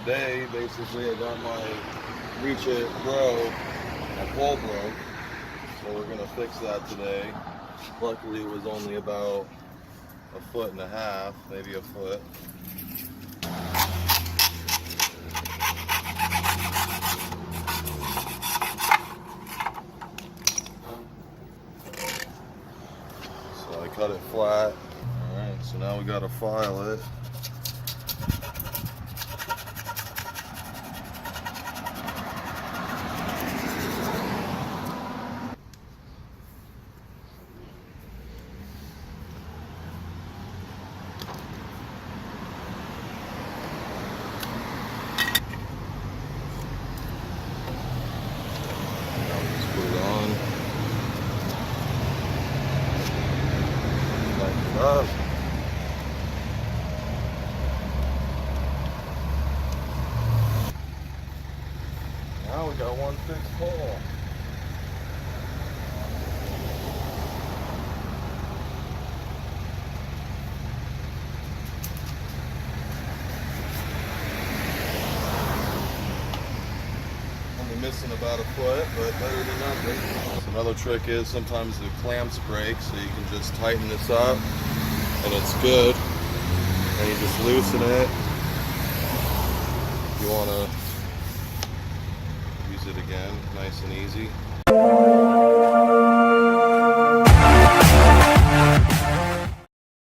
today, basically, I got my Reach It Pro, my pole broke, so we're gonna fix that today. Luckily, it was only about 1.5 feet, maybe a foot. So I cut it flat. All right, so now we gotta file it. Up. Now we got one fixed hole. Only missing about a foot, but better than nothing. So another trick is sometimes the clamps break, so you can just tighten this up and it's good. And you just loosen it. You want to use it again, nice and easy.